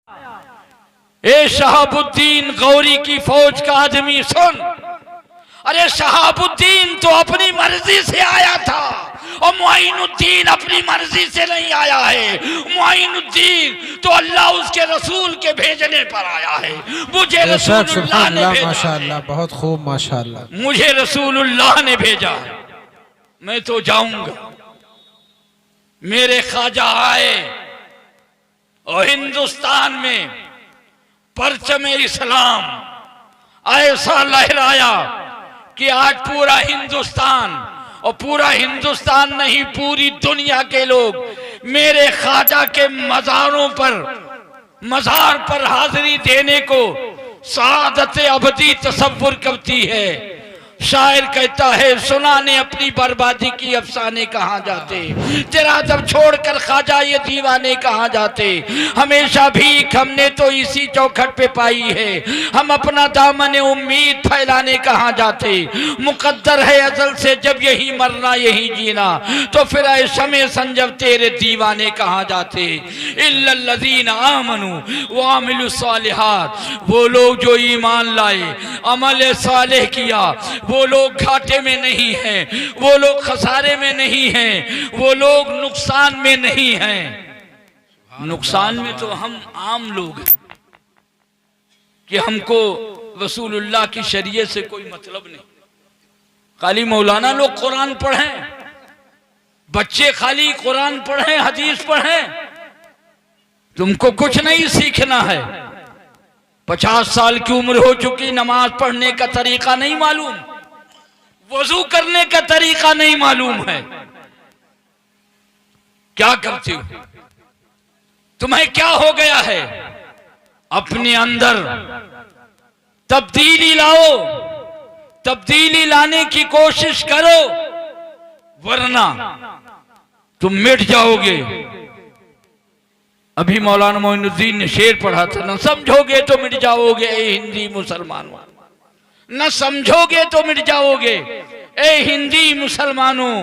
ए शहाबुद्दीन गौरी की फौज का आदमी सुन, अरे शहाबुद्दीन तो अपनी मर्जी से आया था और मुइनुद्दीन अपनी मर्जी से नहीं आया है। मुइनुद्दीन तो अल्लाह उसके रसूल के भेजने पर आया है। मुझे रसूलुल्लाह ने भेजा। माशाअल्लाह, बहुत खूब माशाअल्लाह। मुझे रसूलुल्लाह ने भेजा, मैं तो जाऊंगा। मेरे ख्वाजा आए और हिंदुस्तान में परचम इस्लाम ऐसा लहराया कि आज पूरा हिंदुस्तान, और पूरा हिंदुस्तान नहीं पूरी दुनिया के लोग मेरे ख्वाजा के मज़ार पर हाजिरी देने को सादत अबदी तसव्वुर करती है। शायर कहता है सुनाने अपनी बर्बादी की अफसाने कहाँ जाते, तेरा जब छोड़कर ख्वाजा ये दीवाने कहाँ जाते। हमेशा भीख हमने तो इसी चौखट पे पाई है, हम अपना दामन उम्मीद फैलाने कहाँ जाते। मुकद्दर है अजल से जब यही मरना यही जीना, तो फिर ऐसा में संजब तेरे दीवाने कहाँ जाते। इल्लल्लज़ीना आमनू व आमिलुस सालिहात, वो लोग जो ईमान लाए अमल सालेह किया, वो लोग घाटे में नहीं हैं, वो लोग खसारे में नहीं हैं, वो लोग नुकसान में नहीं हैं। नुकसान में तो हम आम लोग हैं कि हमको रसूलुल्लाह की शरीयत से कोई मतलब नहीं। खाली मौलाना लोग कुरान पढ़ें, बच्चे खाली कुरान पढ़ें, हदीस पढ़ें, तुमको कुछ नहीं सीखना है। 50 साल की उम्र हो चुकी, नमाज पढ़ने का तरीका नहीं मालूम, वजू करने का तरीका नहीं मालूम है। क्या करते हो? तुम्हें क्या हो गया है? अपने अंदर तब्दीली लाओ, तब्दीली लाने की कोशिश करो, वरना तुम मिट जाओगे। अभी मौलाना मोइनुद्दीन ने शेर पढ़ा था, न समझोगे तो मिट जाओगे ए हिंदी मुसलमानों, न समझोगे तो मिट जाओगे ए हिंदी मुसलमानों,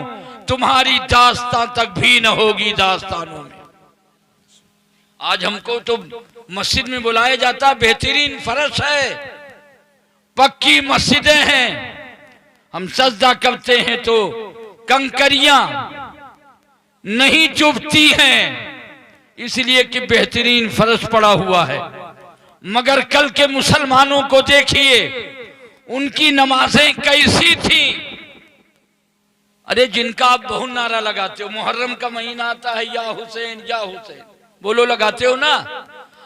तुम्हारी दास्तां तक भी न होगी दास्तानों में। आज हमको तो मस्जिद में बुलाया जाता, बेहतरीन फर्श है, पक्की मस्जिदें हैं, हम सजदा करते हैं तो कंकरियां नहीं चुभती हैं, इसलिए कि बेहतरीन फर्श पड़ा हुआ है। मगर कल के मुसलमानों को देखिए, उनकी नमाजें कैसी थी। अरे जिनका आप बहुत नारा लगाते हो, मुहर्रम का महीना आता है, या हुसैन या हुसैन बोलो, लगाते हो ना,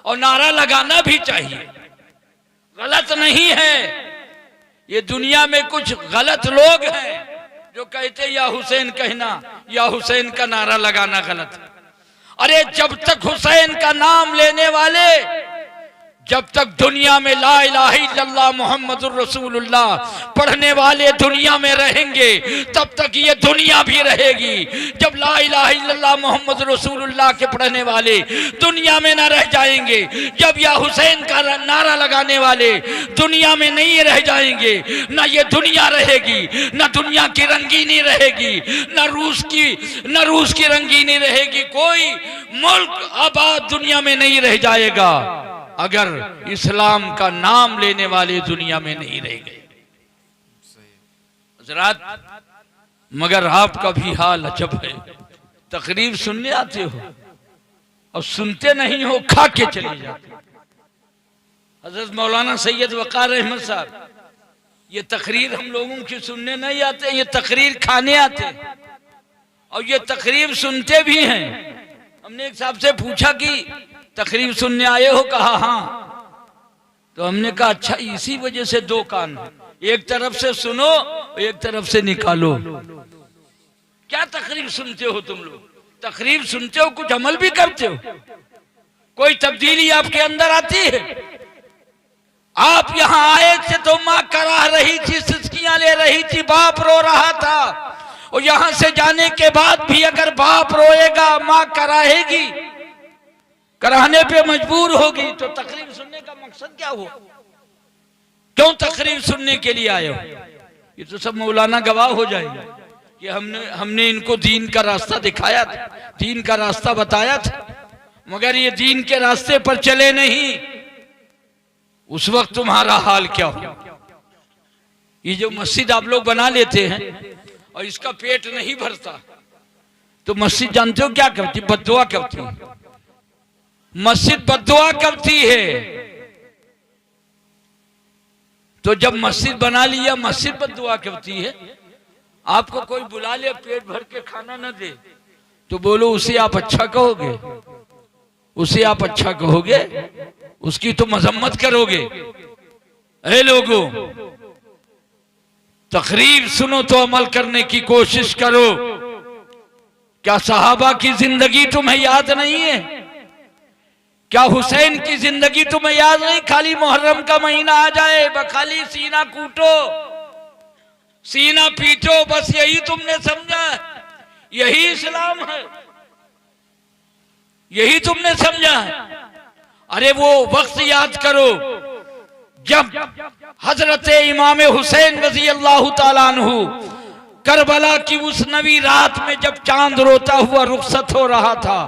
और नारा लगाना भी चाहिए, गलत नहीं है। ये दुनिया में कुछ गलत लोग हैं जो कहते या हुसैन कहना, या हुसैन का नारा लगाना गलत है। अरे जब तक हुसैन का नाम लेने वाले, जब तक दुनिया में ला इलाहा इल्लल्लाह मुहम्मदुर रसूलुल्लाह पढ़ने वाले दुनिया में रहेंगे, तब तक ये दुनिया भी रहेगी। जब ला इलाहा इल्लल्लाह मुहम्मदुर रसूलुल्लाह के पढ़ने वाले दुनिया में ना रह जाएंगे, जब या हुसैन का नारा लगाने वाले दुनिया में नहीं रह जाएंगे, ना ये दुनिया रहेगी, ना दुनिया की रंगीनी रहेगी, ना रूस की रंगीनी रहेगी। कोई मुल्क आबाद दुनिया में नहीं रह जाएगा अगर इस्लाम का नाम लेने वाले दुनिया में नहीं रह गए। हज़रात, मगर आपका भी हाल अजब है, तकरीर सुनने आते हो और सुनते नहीं हो, खा के चले जाते। हज़रत मौलाना सैयद वक़ार अहमद साहब, ये तकरीर हम लोगों की सुनने नहीं आते, ये तकरीर खाने आते, और ये तकरीर सुनते भी हैं। हमने एक साहब से पूछा कि तकरीर सुनने आए हो? कहा हाँ। तो हमने कहा अच्छा, इसी वजह से दो कान, एक तरफ से सुनो, एक तरफ से निकालो। क्या तकरीर सुनते हो तुम लोग? तकरीर सुनते हो, कुछ अमल भी करते हो? कोई तब्दीली आपके अंदर आती है? आप यहाँ आए थे तो माँ कराह रही थी, सिसकियां ले रही थी, बाप रो रहा था, और यहाँ से जाने के बाद भी अगर बाप रोएगा, माँ कराहेगी, कराने पे मजबूर होगी, तो तकरीर सुनने का मकसद क्या हुआ? क्यों तकरीर सुनने के लिए आए हो? ये तो सब मौलाना गवाह हो जाएंगे कि हमने इनको दीन का रास्ता दिखाया था, दीन का रास्ता बताया था। मगर ये दीन के रास्ते पर चले नहीं, उस वक्त तुम्हारा हाल क्या हो। ये जो मस्जिद आप लोग बना लेते हैं और इसका पेट नहीं भरता, तो मस्जिद जानते हो क्या करती? बद्दुआ करती है। मस्जिद बद्दुआ करती है। तो जब मस्जिद बना लिया, मस्जिद बद्दुआ करती है। आपको कोई बुला ले, पेट भर के खाना न दे, तो बोलो उसे आप अच्छा कहोगे? उसे आप अच्छा कहोगे? उसकी तो मजम्मत करोगे। अरे लोगों, तकरीर सुनो तो अमल करने की कोशिश करो। क्या सहाबा की जिंदगी तुम्हें याद नहीं है? क्या हुसैन की जिंदगी तुम्हें याद नहीं? खाली मुहर्रम का महीना आ जाए, खाली सीना कूटो, सीना पीटो, बस यही तुमने समझा, यही इस्लाम है, यही तुमने समझा है। अरे वो वक्त याद करो जब हजरत इमाम हुसैन रजी अल्लाह ताला अन्हु करबला की उस नवी रात में जब चांद रोता हुआ रुखसत हो रहा था,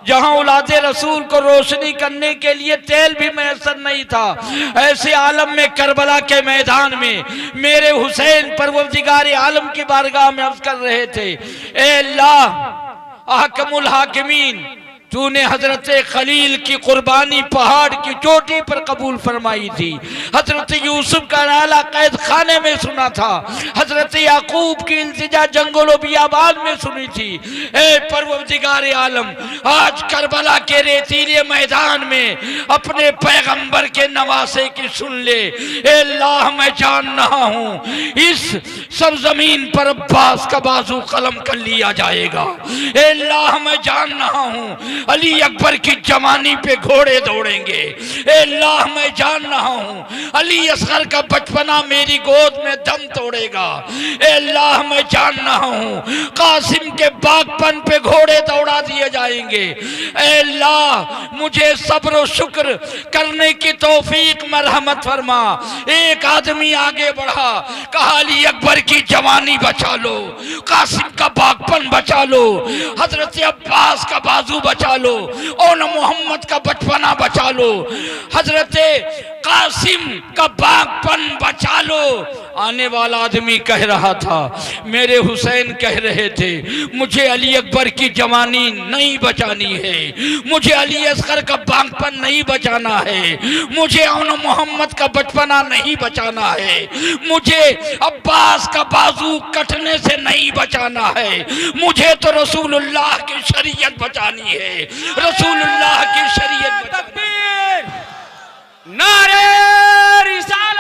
जहां औलादे रसूल को रोशनी करने के लिए तेल भी मैसर नहीं था, ऐसे आलम में करबला के मैदान में मेरे हुसैन परवरदिगार आलम की बारगाह में अर्ज कर रहे थे, ए अल्लाह अहकमुल हाकिमीन, तूने हजरत खलील की कुर्बानी पहाड़ की चोटी पर कबूल फरमाई थी। हजरत यूसुफ का नाला कैद खाने में सुना था। हजरत याकूब की इल्तिजा जंगलों बियाबान में सुनी थी। ए परवरदिगार आलम, आज करबला के रेतीले मैदान में अपने पैगंबर के नवासे की सुन ले। ए अल्लाह, मैं जान रहा हूँ इस सरजमीन पर अब्बास का बाजू कलम कर लिया जाएगा। ए अल्लाह, मैं जान रहा हूँ अली अकबर की जवानी पे घोड़े दौड़ेंगे। ए अल्लाह, मैं जान रहा हूँ अली असगर का बचपना मेरी गोद में दम तोड़ेगा। ए अल्लाह, मैं जान रहा हूँ कासिम के बागपन पे घोड़े दौड़ा दिए जाएंगे। ए अल्लाह, मुझे सब्र और शुक्र करने की तौफीक मरहमत फरमा। एक आदमी आगे बढ़ा, कहा अली अकबर की जवानी बचा लो, कासिम का बागपन बचा लो, हजरत अब्बास का बाजू बचा लो, और मोहम्मद का बचपना बचा लो, हजरत कासिम का बागपन बचा लो। आने वाला आदमी कह रहा था, मेरे हुसैन कह रहे थे, मुझे अली अकबर की जवानी नहीं बचानी है, मुझे अली असगर का बागपन नहीं बचाना है, मुझे औन मोहम्मद का बचपना नहीं बचाना है, मुझे अब्बास का बाजू कटने से नहीं बचाना है, मुझे तो रसूलुल्लाह की शरीयत बचानी है, रसूलुल्लाह की शरीयत बचानी है। नारे रिसालत,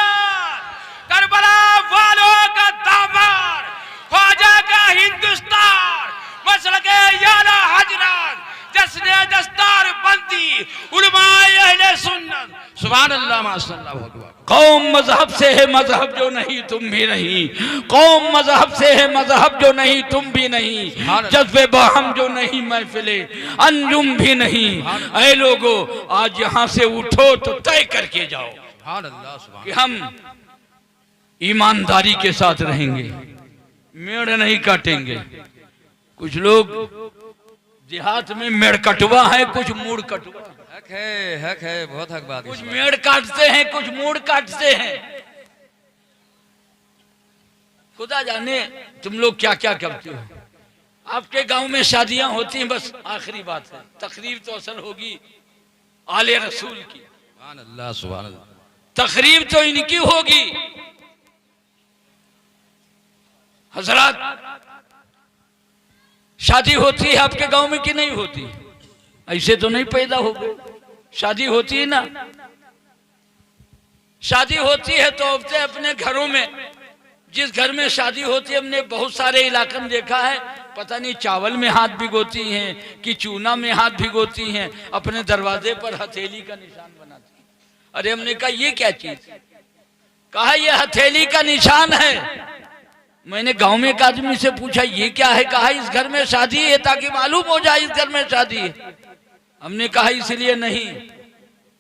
करबला वालों का दामन, ख्वाजा का हिंदुस्तान, मसलके याला हजरत, जश्न दस्तार बंदी, उलमाए अहले सुन्नत, सुभान अल्लाह माशाअल्लाह। कौम मजहब से है मजहब जो नहीं तुम भी नहीं, कौम मजहब से है मजहब जो नहीं तुम भी नहीं, जज्बे बाहम जो नहीं महफिले अंजुम भी नहीं। ऐ लोगो, आज यहाँ से उठो तो तय करके जाओ कि हम ईमानदारी के साथ रहेंगे, मेड़ नहीं काटेंगे। कुछ लोग देहात में मेड़ कटवा है, कुछ मूड कटवा, हक है, बहुत हक बात। कुछ मेड़ काटते हैं, कुछ मूड काटते हैं। खुदा जाने तुम लोग क्या क्या करते हो। आपके गांव में शादियां होती हैं, बस आखिरी बात है, तकरीर तो असल होगी आले रसूल की, सुभान अल्लाह सुभान अल्लाह, तकरीर तो इनकी होगी। हजरत, शादी होती है आपके गांव में कि नहीं होती? ऐसे तो नहीं पैदा हो गए, शादी होती है ना। शादी होती है तो औरतें अपने घरों में, जिस घर में शादी होती है, हमने बहुत सारे इलाके में देखा है, पता नहीं चावल में हाथ भिगोती हैं कि चूना में हाथ भिगोती हैं, अपने दरवाजे पर हथेली का निशान बनाती हैं। अरे हमने कहा ये क्या चीज? कहा ये हथेली का निशान है। मैंने गांव में एक आदमी से पूछा ये क्या है? कहा इस घर में शादी है ताकि मालूम हो जाए इस घर में शादी है। हमने कहा इसलिए नहीं,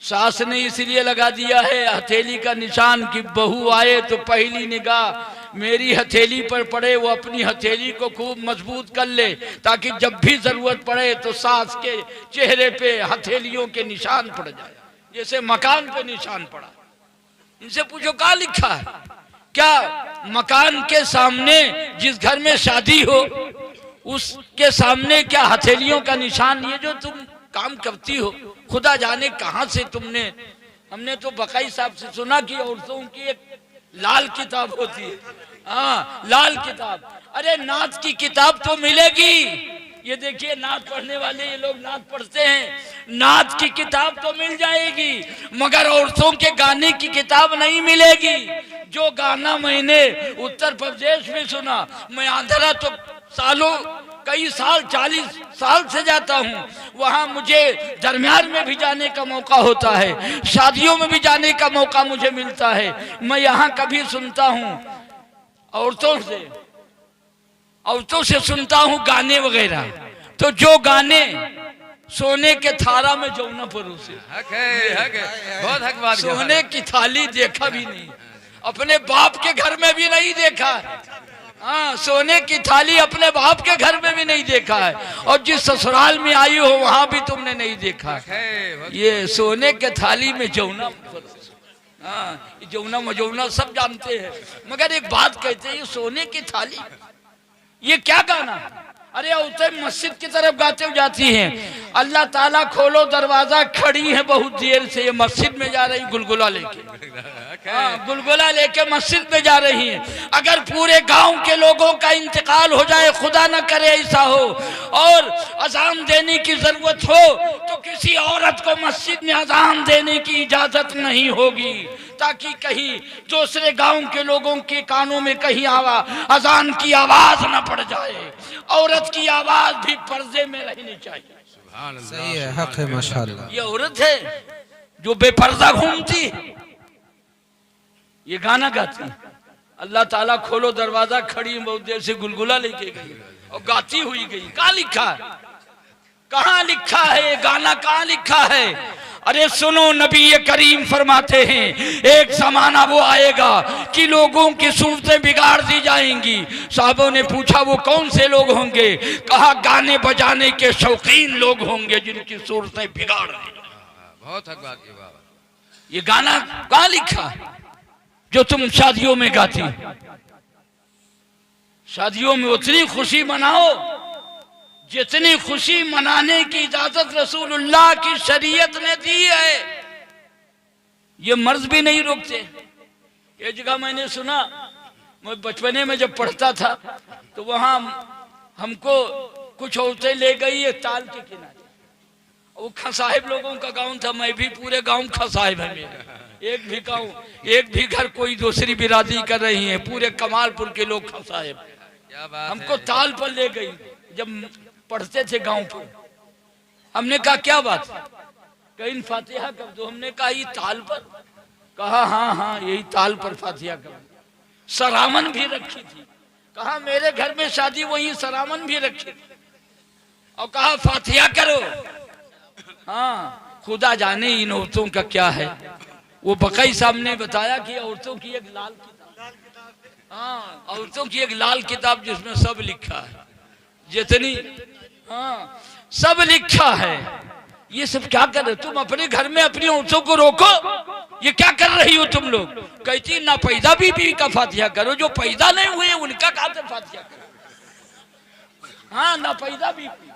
सास ने इसलिए लगा दिया है हथेली का निशान कि बहू आए तो पहली निगाह मेरी हथेली पर पड़े वो अपनी हथेली को खूब मजबूत कर ले, ताकि जब भी जरूरत पड़े तो सास के चेहरे पे हथेलियों के निशान पड़ जाए, जैसे मकान पे निशान पड़ा। इनसे पूछो क्या लिखा है? क्या मकान के सामने जिस घर में शादी हो उसके सामने क्या हथेलियों का निशान? ये जो तुम काम करती हो, खुदा जाने कहां से तुमने, हमने तो बकाई साहब से सुना कि औरतों की एक लाल किताब होती है। हाँ, लाल किताब। अरे नात की किताब तो मिलेगी। ये देखिए नात पढ़ने वाले ये लोग नात पढ़ते हैं, नात की किताब तो मिल जाएगी, मगर औरतों के गाने की किताब नहीं मिलेगी। जो गाना मैंने उत्तर प्रदेश में सुना, मैं आंध्रा तो सालों कई साल 40 साल से जाता हूँ, वहां मुझे दरमियान में भी जाने का मौका होता है, शादियों में भी जाने का मौका मुझे मिलता है। मैं यहाँ कभी सुनता हूँ औरतों से सुनता हूँ गाने वगैरह, तो जो गाने सोने के थारा में जौना परोसे, हक है, बहुत हक बात। सोने की थाली देखा भी नहीं, अपने बाप के घर में भी नहीं देखा। हाँ, सोने की थाली अपने बाप के घर में भी नहीं देखा है, और जिस ससुराल में आई हो वहां भी तुमने नहीं देखा। ये सोने के थाली में जौना, हाँ जौना मजौना सब जानते हैं, मगर एक बात कहते हैं, ये सोने की थाली, ये क्या गाना? अरे औरतें मस्जिद की तरफ गाते हुए जाती हैं, अल्लाह ताला खोलो दरवाजा, खड़ी है बहुत देर से, ये मस्जिद में जा रही गुलगुला लेके, हाँ गुलगुला लेके मस्जिद में जा रही हैं। अगर पूरे गांव के लोगों का इंतकाल हो जाए, खुदा न करे ऐसा हो, और अजान देने की जरूरत हो, तो किसी औरत को मस्जिद में अजान देने की इजाजत नहीं होगी, ताकि कहीं दूसरे गांव के लोगों के कानों में कहीं अजान की आवाज न पड़ जाए। औरत की आवाज भी पर्दे में रहनी चाहिए। सही है, हक है, माशाअल्लाह। ये औरत है जो बेपर्दा घूमती, ये गाना गाती, अल्लाह ताला खोलो दरवाजा, खड़ी बहुत देर से गुलगुला लेके गई और गाती हुई गई। कहाँ लिखा है? कहाँ लिखा है? गाना कहाँ लिखा है? अरे सुनो, नबी करीम फरमाते हैं, एक जमाना वो आएगा कि लोगों की सूरतें बिगाड़ दी जाएंगी। साहबों ने पूछा वो कौन से लोग होंगे? कहा गाने बजाने के शौकीन लोग होंगे जिनकी सूरतें बिगाड़ दी। बहुत हक बात की बात। ये गाना कहाँ लिखा जो तुम शादियों में गाती? शादियों में उतनी खुशी मनाओ जितनी खुशी मनाने की इजाजत रसूलुल्लाह की शरीयत ने दी है। ये मर्ज भी नहीं रोकते। ये जगह मैंने सुना, मैं बचपने में जब पढ़ता था तो वहां हमको कुछ औरतें ले गई है ताल के किनारे, वो खसाहिब लोगों का गांव था, मैं भी पूरे गांव खसाहिब है मेरे, एक भी घर कोई दूसरी बिरादरी कर रही है, पूरे कमालपुर के लोग खसाहिब। हमको ताल पर ले गई, जब पढ़ते थे गांव पे। हमने कहा क्या बात? कहीं फातिहा कर दो। हमने कहा ये ताल पर? कहा हाँ हाँ यही ताल पर फातिहा कर दो। सरामन भी रखी थी। कहा मेरे घर में शादी, वही सरामन भी रखी थी, और कहा फातिहा करो। हाँ, खुदा जाने इन औरतों का क्या है। वो बकई साहब ने बताया कि औरतों की एक लाल किताब, हाँ औरतों की एक लाल किताब जिसमें सब लिखा है, जितनी, हाँ सब लिखा है। ये सब क्या कर रहे हो तुम? अपने घर में अपनी औरतों को रोको। ये क्या कर रही हो तुम लोग? कहती ना पैदा बीबी का फातिहा करो, जो पैदा नहीं हुए उनका कहा फातिहा करो। हाँ ना पैदा बीबी।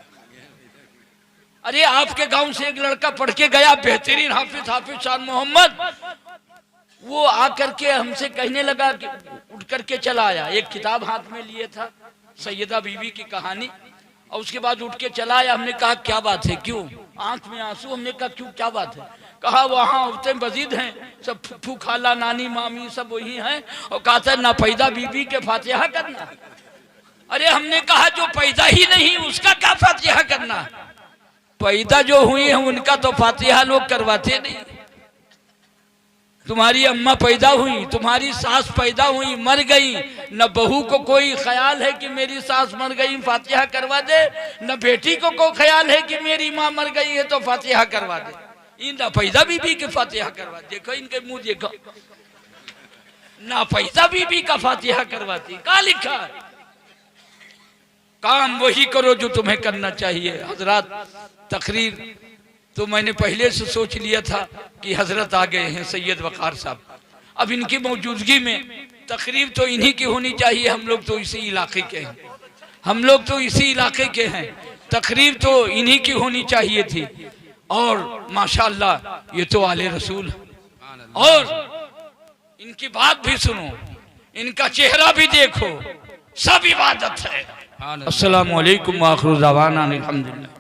अरे आपके गांव से एक लड़का पढ़ के गया, बेहतरीन हाफिज शान मोहम्मद, वो आकर के हमसे कहने लगा कि उठ करके चला आया, एक किताब हाथ में लिए था, सैयदा बीबी की कहानी, और उसके बाद उठ के चला आया। हमने कहा क्या बात है, क्यों? आंख में आंसू। हमने कहा क्यों, क्या बात है? कहा वहाँ औरतें मजीद हैं, सब फूफू खाला नानी मामी सब वही हैं, और कहा था ना पैदा बीबी के फातिहा करना। अरे हमने कहा जो पैदा ही नहीं उसका क्या फातिहा करना? पैदा जो हुई है उनका तो फातिहा लोग करवाते नहीं। तुम्हारी अम्मा पैदा हुई, तुम्हारी सास पैदा हुई, मर गई, न बहू को कोई ख्याल है कि मेरी सास मर गई फातिहा करवा दे, न बेटी को कोई ख्याल है कि मेरी माँ मर गई है तो फातिहा करवा दे। इन पैदा बीबी के फातिहा करवा। देखो इनके मुंह देखो, नाफैजा बीबी का फातिहा करवाती। क्या लिखा है? काम वही करो जो तुम्हें करना चाहिए। हजरत तकरीर तो मैंने पहले से सोच लिया था कि हजरत आ गए हैं सैयद वकार साहब। अब इनकी मौजूदगी में तकरीर तो इन्हीं की होनी चाहिए। हम लोग तो इसी इलाके के हैं, हम लोग तो इसी इलाके के हैं। तकरीर तो इन्हीं की होनी चाहिए थी। और माशाअल्लाह ये तो आले रसूल। और इनकी बात भी सुनो, इनका चेहरा भी देखो, सब इबादत है। अस्सलामु अलैकुम व आखिरु दअवाना अनिल हम्दुलिल्लाह।